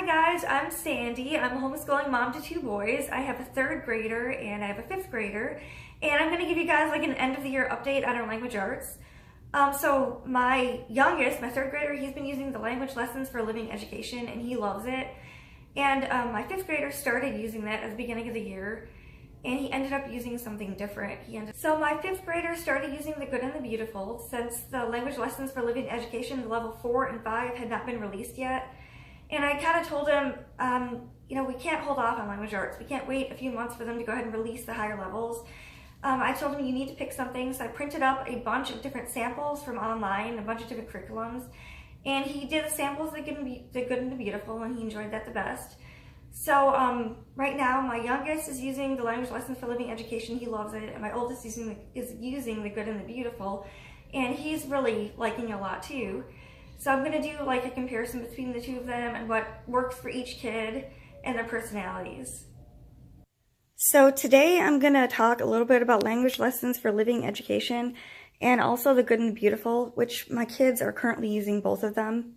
Hi guys, I'm Sandy. I'm a homeschooling mom to two boys. I have a third grader and I have a fifth grader. And I'm going to give you guys like an end of the year update on our language arts. So my youngest, my third grader, he's been using the language lessons for living education and he loves it. And my fifth grader started using that at the beginning of the year and he ended up using something different. So my fifth grader started using the good and the beautiful since the language lessons for living education, level 4 and 5, had not been released yet. And I kind of told him, we can't hold off on language arts. We can't wait a few months for them to go ahead and release the higher levels. I told him you need to pick something, so I printed up a bunch of different samples from online, a bunch of different curriculums, and he did the samples, the good and the beautiful, and he enjoyed that the best. So right now, my youngest is using the language lessons for living education. He loves it, and my oldest is using the good and the beautiful, and he's really liking it a lot too. So I'm going to do like a comparison between the two of them and what works for each kid and their personalities. So today I'm going to talk a little bit about language lessons for living education and also the good and the beautiful, which my kids are currently using both of them.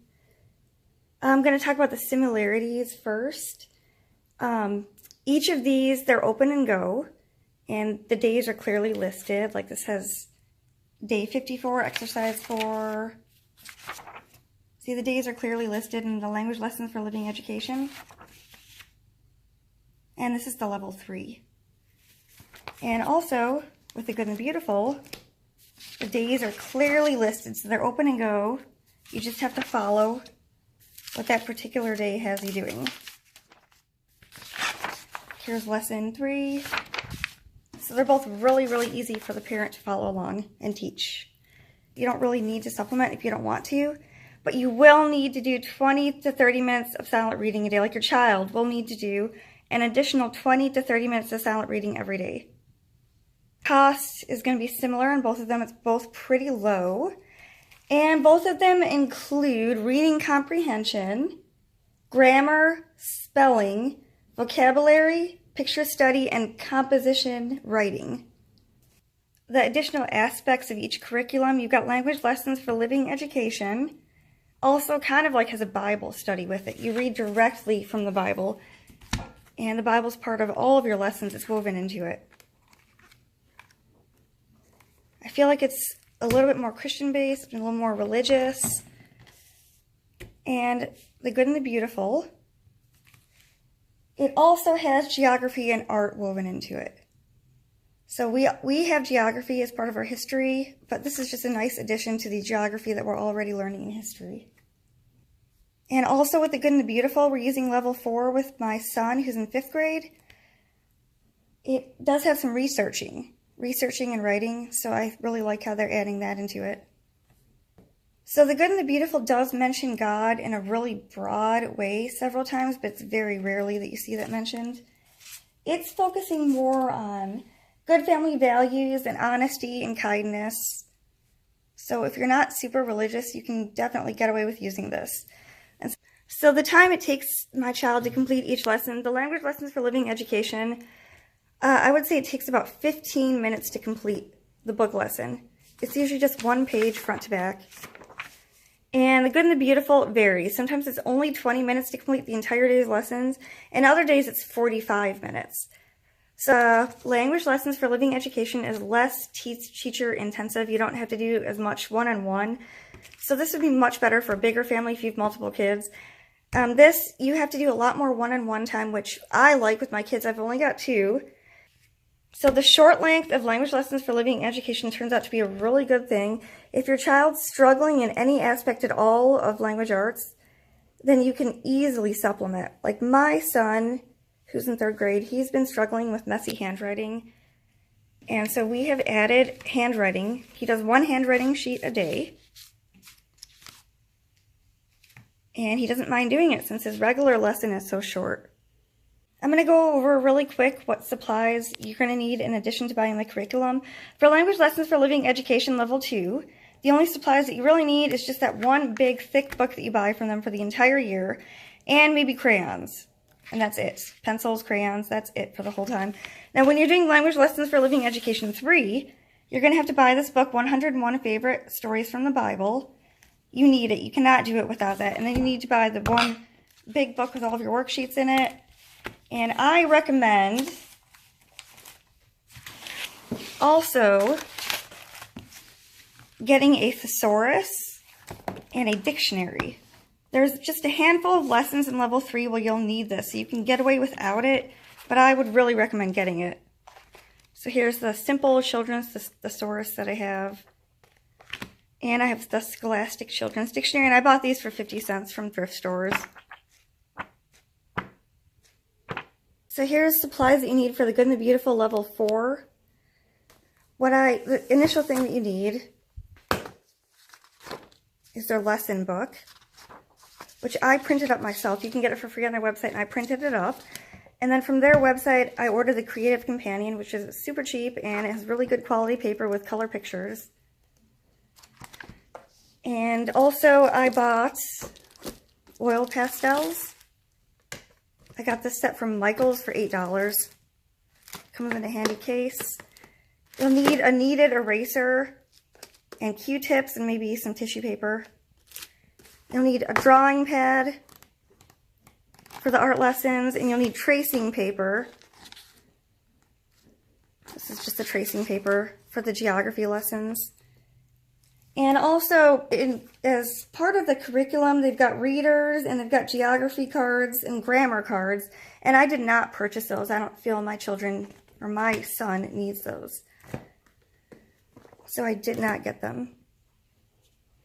I'm going to talk about the similarities first. Each of these, they're open and go, and the days are clearly listed. Like this has day 54, exercise 4. See, the days are clearly listed in the language lessons for living education. And this is the level 3. And also, with the good and the beautiful, the days are clearly listed, so they're open and go. You just have to follow what that particular day has you doing. Here's lesson 3. So they're both really, really easy for the parent to follow along and teach. You don't really need to supplement if you don't want to. But you will need to do 20 to 30 minutes of silent reading a day, like your child will need to do an additional 20 to 30 minutes of silent reading every day. Cost is going to be similar on both of them. It's both pretty low. And both of them include reading comprehension, grammar, spelling, vocabulary, picture study, and composition writing. The additional aspects of each curriculum, you've got language lessons for living education. Also kind of like has a Bible study with it. You read directly from the Bible, and the Bible's part of all of your lessons. It's woven into it. I feel like it's a little bit more Christian-based and a little more religious. And the good and the beautiful. It also has geography and art woven into it. So we have geography as part of our history, but this is just a nice addition to the geography that we're already learning in history. And also with the good and the beautiful, we're using level 4 with my son who's in 5th grade. It does have some researching and writing, so I really like how they're adding that into it. So the good and the beautiful does mention God in a really broad way several times, but it's very rarely that you see that mentioned. It's focusing more on good family values and honesty and kindness. So if you're not super religious, you can definitely get away with using this. And so the time it takes my child to complete each lesson, the language lessons for living education, I would say it takes about 15 minutes to complete the book lesson. It's usually just one page front to back. And the good and the beautiful varies. Sometimes it's only 20 minutes to complete the entire day's lessons, and other days it's 45 minutes. So language lessons for living education is less teacher intensive. You don't have to do as much one-on-one. So this would be much better for a bigger family if you have multiple kids. This, you have to do a lot more one-on-one time, which I like with my kids. I've only got 2. So the short length of language lessons for living education turns out to be a really good thing. If your child's struggling in any aspect at all of language arts, then you can easily supplement. Like my son, who's in 3rd grade, he's been struggling with messy handwriting. And so we have added handwriting. He does 1 handwriting sheet a day. And he doesn't mind doing it since his regular lesson is so short. I'm going to go over really quick what supplies you're going to need in addition to buying the curriculum. For language lessons for living education level 2, the only supplies that you really need is just that one big thick book that you buy from them for the entire year, and maybe crayons. And that's it. Pencils, crayons, that's it for the whole time. Now when you're doing language lessons for living education 3, you're going to have to buy this book, 101 Favorite Stories from the Bible. You need it. You cannot do it without that. And then you need to buy the one big book with all of your worksheets in it. And I recommend also getting a thesaurus and a dictionary. There's just a handful of lessons in level 3 where you'll need this, so you can get away without it, but I would really recommend getting it. So here's the simple children's thesaurus that I have. And I have the Scholastic Children's Dictionary, and I bought these for 50 cents from thrift stores. So here's supplies that you need for the Good and the Beautiful level 4. The initial thing that you need is their lesson book, which I printed up myself. You can get it for free on their website, and I printed it up. And then from their website, I ordered the Creative Companion, which is super cheap, and it has really good quality paper with color pictures. And also, I bought oil pastels. I got this set from Michael's for $8. Comes in a handy case. You'll need a kneaded eraser and Q-tips and maybe some tissue paper. You'll need a drawing pad for the art lessons, and you'll need tracing paper. This is just the tracing paper for the geography lessons. And also, as part of the curriculum, they've got readers, and they've got geography cards and grammar cards. And I did not purchase those. I don't feel my children or my son needs those. So I did not get them.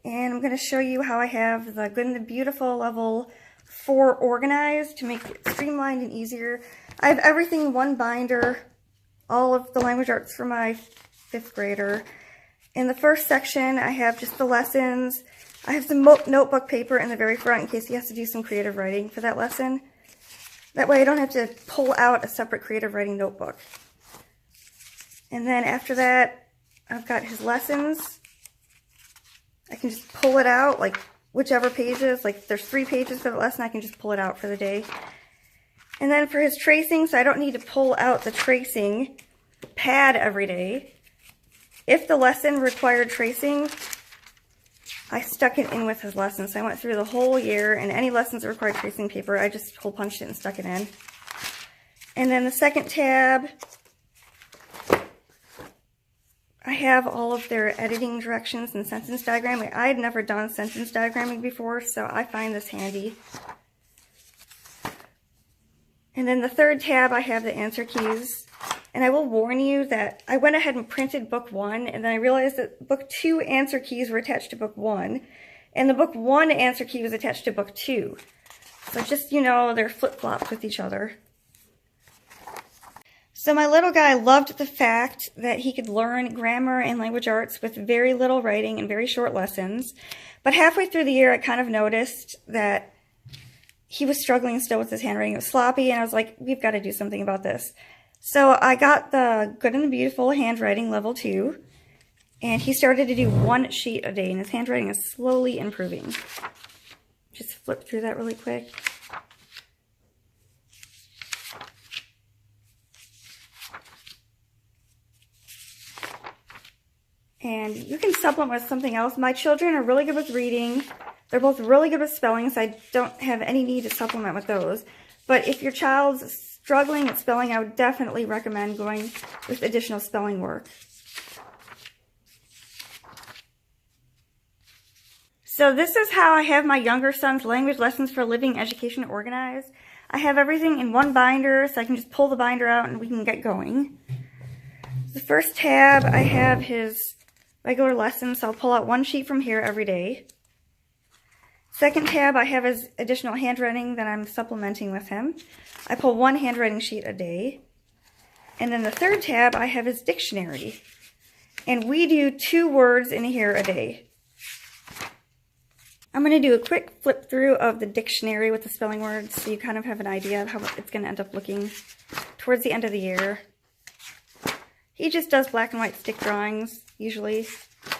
And I'm going to show you how I have the Good and the Beautiful level 4 organized to make it streamlined and easier. I have everything in one binder, all of the language arts for my 5th grader. In the first section, I have just the lessons. I have some notebook paper in the very front in case he has to do some creative writing for that lesson. That way I don't have to pull out a separate creative writing notebook. And then after that, I've got his lessons. I can just pull it out, like whichever pages, like if there's 3 pages for the lesson, I can just pull it out for the day. And then for his tracing, so I don't need to pull out the tracing pad every day. If the lesson required tracing, I stuck it in with his lesson. So I went through the whole year, and any lessons that required tracing paper, I just hole punched it and stuck it in. And then the second tab, I have all of their editing directions and sentence diagramming. I had never done sentence diagramming before, so I find this handy. And then the third tab, I have the answer keys. And I will warn you that I went ahead and printed book 1, and then I realized that book 2 answer keys were attached to book 1, and the book 1 answer key was attached to book 2. So just, you know, they're flip-flopped with each other. So my little guy loved the fact that he could learn grammar and language arts with very little writing and very short lessons. But halfway through the year, I kind of noticed that he was struggling still with his handwriting. It was sloppy, and I was like, we've got to do something about this. So I got the Good and the Beautiful handwriting level 2, and he started to do 1 sheet a day, and his handwriting is slowly improving. Just flip through that really quick. And you can supplement with something else. My children are really good with reading. They're both really good with spelling, so I don't have any need to supplement with those. But if your child's struggling at spelling, I would definitely recommend going with additional spelling work. So this is how I have my younger son's language lessons for living education organized. I have everything in one binder, so I can just pull the binder out and we can get going. The first tab, I have his regular lessons, so I'll pull out 1 sheet from here every day. Second tab, I have his additional handwriting that I'm supplementing with him. I pull 1 handwriting sheet a day. And then the third tab, I have his dictionary. And we do 2 words in here a day. I'm going to do a quick flip through of the dictionary with the spelling words so you kind of have an idea of how it's going to end up looking towards the end of the year. He just does black and white stick drawings, usually.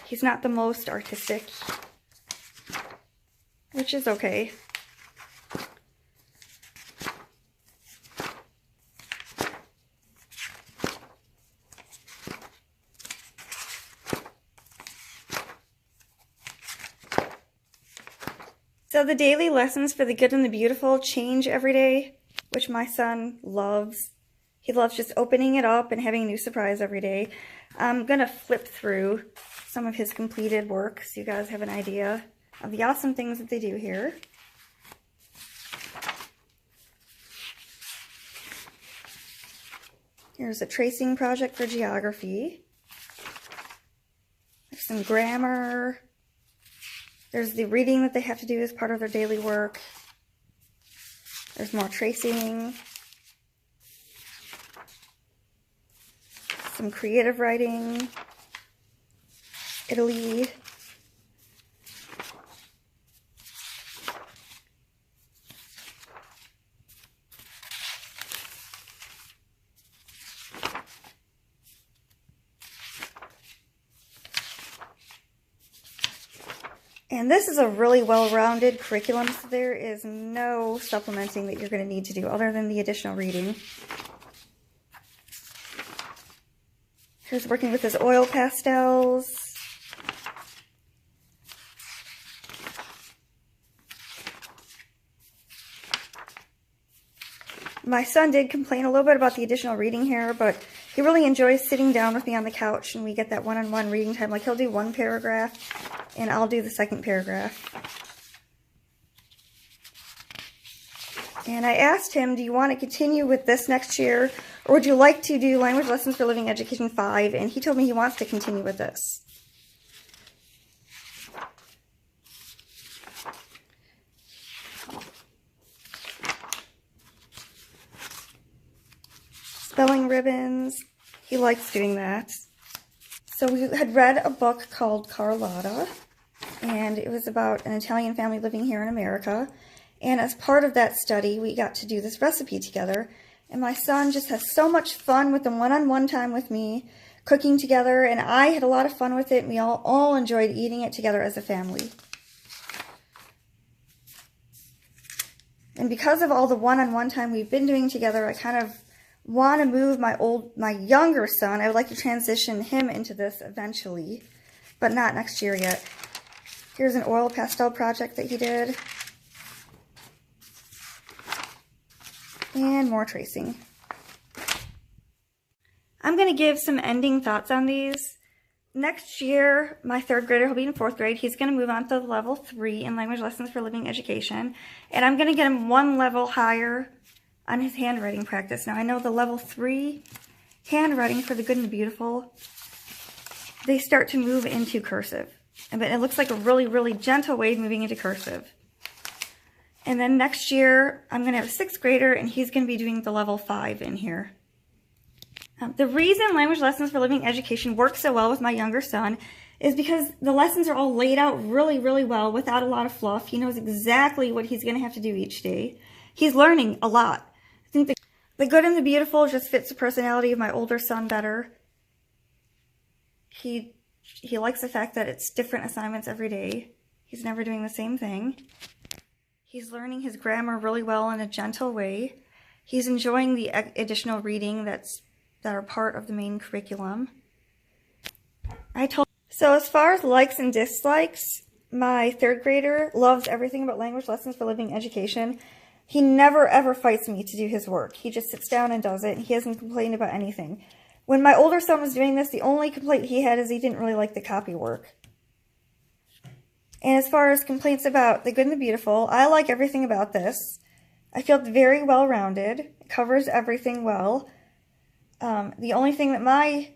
He's not the most artistic, which is okay. So So the daily lessons for the good and the beautiful change every day, which my son loves. He loves just opening it up and having a new surprise every day. I'm going to flip through some of his completed work so you guys have an idea of the awesome things that they do here. Here's a tracing project for geography. There's some grammar. There's the reading that they have to do as part of their daily work. There's more tracing. Some creative writing. Italy. And this is a really well-rounded curriculum, so there is no supplementing that you're going to need to do other than the additional reading. Here's working with his oil pastels. My son did complain a little bit about the additional reading here, but he really enjoys sitting down with me on the couch and we get that one-on-one reading time. Like, he'll do one paragraph and I'll do the second paragraph. And I asked him, do you want to continue with this next year, or would you like to do Language Lessons for Living Education 5? And he told me he wants to continue with this. Spelling ribbons. He likes doing that. So we had read a book called Carlotta, and it was about an Italian family living here in America. And as part of that study, we got to do this recipe together. And my son just has so much fun with the one-on-one time with me, cooking together, and I had a lot of fun with it, and we all enjoyed eating it together as a family. And because of all the one-on-one time we've been doing together, I kind of want to move my younger son. I would like to transition him into this eventually, but not next year yet. Here's an oil pastel project that he did. And more tracing. I'm going to give some ending thoughts on these. Next year, my third grader, he'll be in fourth grade. He's going to move on to level 3 in Language Lessons for Living Education. And I'm going to get him one level higher on his handwriting practice. Now, I know the level 3 handwriting for the good and the beautiful, they start to move into cursive. But it looks like a really, really gentle way of moving into cursive. And then next year, I'm going to have a 6th grader, and he's going to be doing the level 5 in here. The reason Language Lessons for Living Education works so well with my younger son is because the lessons are all laid out really, really well without a lot of fluff. He knows exactly what he's going to have to do each day. He's learning a lot. I think the good and the beautiful just fits the personality of my older son better. He likes the fact that it's different assignments every day. He's never doing the same thing. He's learning his grammar really well in a gentle way. He's enjoying the additional reading that are part of the main curriculum. So as far as likes and dislikes, my 3rd grader loves everything about Language Lessons for Living Education. He never ever fights me to do his work. He just sits down and does it. He hasn't complained about anything. When my older son was doing this, the only complaint he had is he didn't really like the copy work. And as far as complaints about the good and the beautiful, I like everything about this. I feel it's very well-rounded. It covers everything well. The only thing that my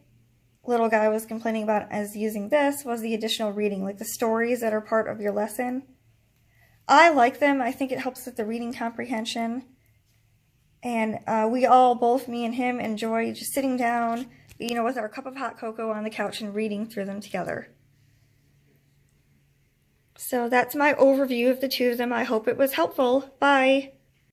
little guy was complaining about as using this was the additional reading, like the stories that are part of your lesson. I like them. I think it helps with the reading comprehension. And we all, both me and him, enjoy just sitting down, with our cup of hot cocoa on the couch and reading through them together. So that's my overview of the two of them. I hope it was helpful. Bye.